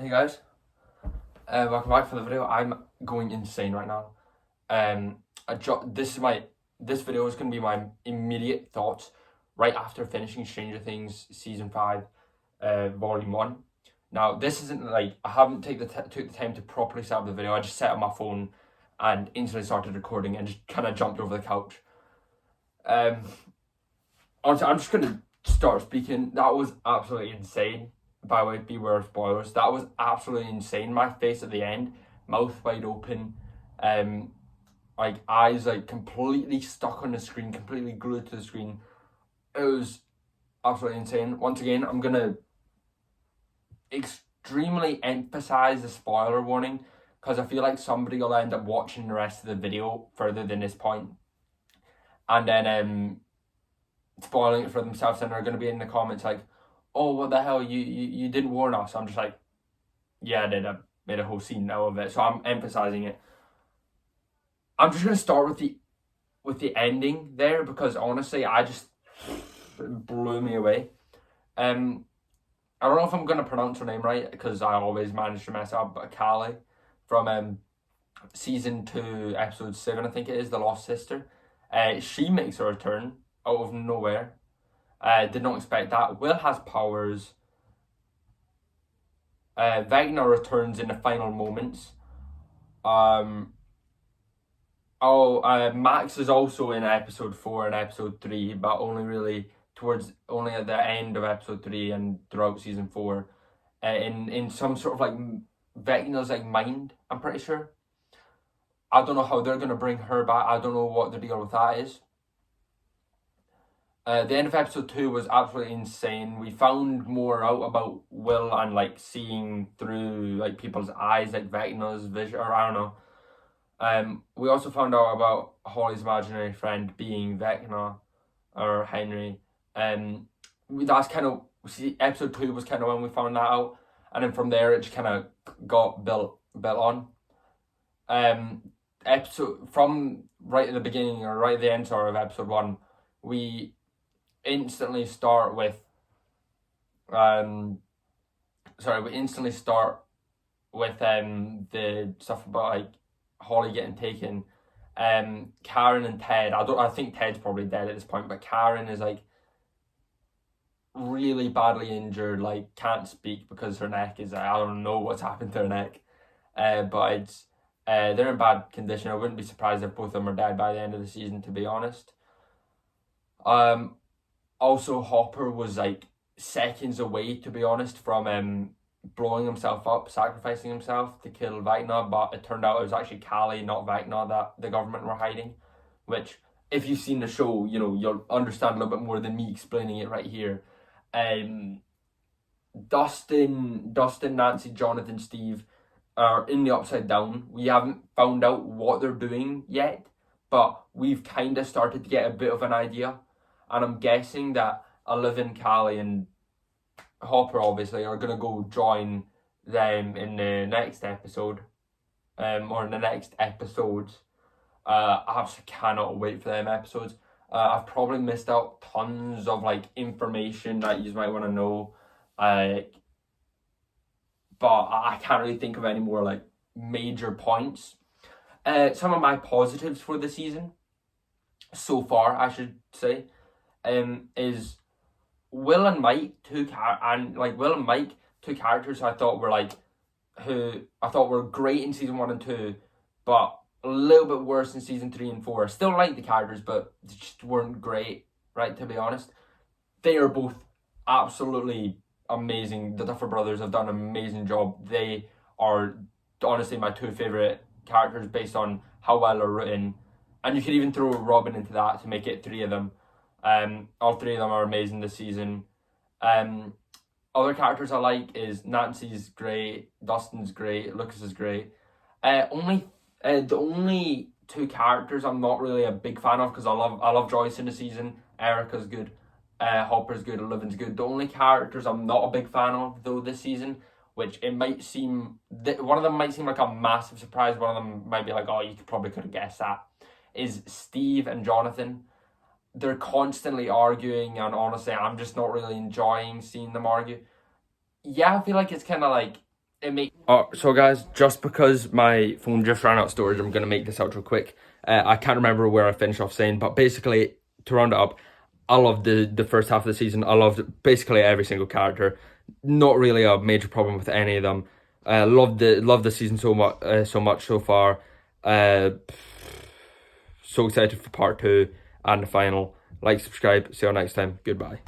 Hey guys, welcome back for the video. I'm going insane right now. This video is going to be my immediate thoughts right after finishing Stranger Things season 5, volume 1. Now this isn't like I haven't took the time to properly set up the video. I just set up my phone and instantly started recording and just kind of jumped over the couch. Honestly, I'm just going to start speaking. That was absolutely insane. By the way, beware of spoilers. That was absolutely insane. My face at the end, mouth wide open, like eyes like completely stuck on the screen, completely glued to the screen. It was absolutely insane. Once again, I'm gonna extremely emphasize the spoiler warning because I feel like somebody will end up watching the rest of the video further than this point, and then spoiling it for themselves, and they're gonna be in the comments like, oh, what the hell, you didn't warn us. I'm just like, yeah, I did. I made a whole scene out of it, so I'm emphasizing it. I'm just gonna start with the ending there because honestly, it blew me away. I don't know if I'm gonna pronounce her name right because I always manage to mess up. But Callie from season 2, episode 7, I think it is, The Lost Sister. She makes a return out of nowhere. Did not expect that. Will has powers. Vecna returns in the final moments. Max is also in episode 4 and episode 3, but only at the end of episode 3 and throughout season 4. In some sort of like Vecna's like mind, I'm pretty sure. I don't know how they're gonna bring her back. I don't know what the deal with that is. The end of episode 2 was absolutely insane. We found more out about Will and like seeing through like people's eyes, like Vecna's vision, or I don't know. We also found out about Holly's imaginary friend being Vecna or Henry. That's kind of episode 2 was kind of when we found that out, and then from there it just kind of got built on. Episode from right at the beginning or right at the end, sorry, of episode 1, we instantly start with the stuff about like Holly getting taken. Karen and Ted, I think Ted's probably dead at this point, but Karen is like really badly injured, like can't speak because her neck is, I don't know what's happened to her neck, but it's they're in bad condition. I wouldn't be surprised if both of them are dead by the end of the season, to be honest. Also, Hopper was like seconds away, to be honest, from blowing himself up, sacrificing himself to kill Vecna, but it turned out it was actually Callie, not Vecna, that the government were hiding, which, if you've seen the show, you know, you'll understand a little bit more than me explaining it right here. Dustin, Nancy, Jonathan, Steve are in the Upside Down. We haven't found out what they're doing yet, but we've kind of started to get a bit of an idea. And I'm guessing that Eleven, Callie, and Hopper obviously are going to go join them in the next episode, or in the next episodes. I absolutely cannot wait for them episodes. I've probably missed out tons of like information that you might want to know, but I can't really think of any more like major points. Some of my positives for the season so far, I should say, is Will and Mike, two characters I thought were great in season 1 and 2, but a little bit worse in season 3 and 4. Still like the characters, but they just weren't great, right, to be honest. They are both absolutely amazing. The Duffer Brothers have done an amazing job. They are honestly my 2 favourite characters based on how well they're written. And you could even throw Robin into that to make it 3 of them. All 3 of them are amazing this season. Other characters I like is Nancy's great, Dustin's great, Lucas is great. The only 2 characters I'm not really a big fan of because I love Joyce in the season. Erica's good, Hopper's good, Eleven's good. The only characters I'm not a big fan of though this season, which it might seem one of them might seem like a massive surprise. One of them might be like, oh, you probably could have guessed that. Is Steve and Jonathan. They're constantly arguing, and honestly, I'm just not really enjoying seeing them argue. Yeah, I feel like it's kind of like it makes. So guys, just because my phone just ran out of storage, I'm gonna make this outro quick. I can't remember where I finished off saying, but basically, to round it up, I loved the first half of the season. I loved basically every single character. Not really a major problem with any of them. Loved the season so much so far. So excited for part 2 and the final. Like, subscribe. See you all next time. Goodbye.